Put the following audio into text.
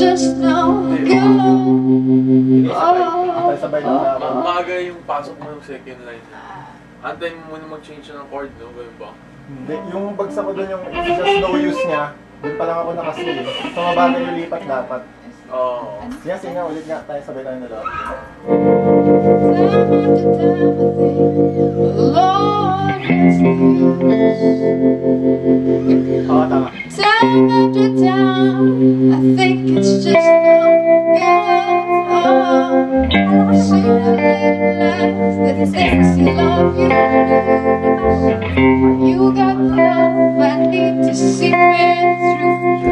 just no go. Sabay na Maaga yung pasok mo yung second line. Antayin mo muna mag-change ng chord, no? Ganun ba? Hindi, yung bagsak ko doon yung just no use niya, doon pa lang ako nakasili. So mabagal yung lipat dapat. Oo. Sige nga, ulit nga tayo, sabay tayo dalawa. Oo, tama. Time after time, I think it's just no go. Seen a little life that thinks you love you. You got love, I need to see it through.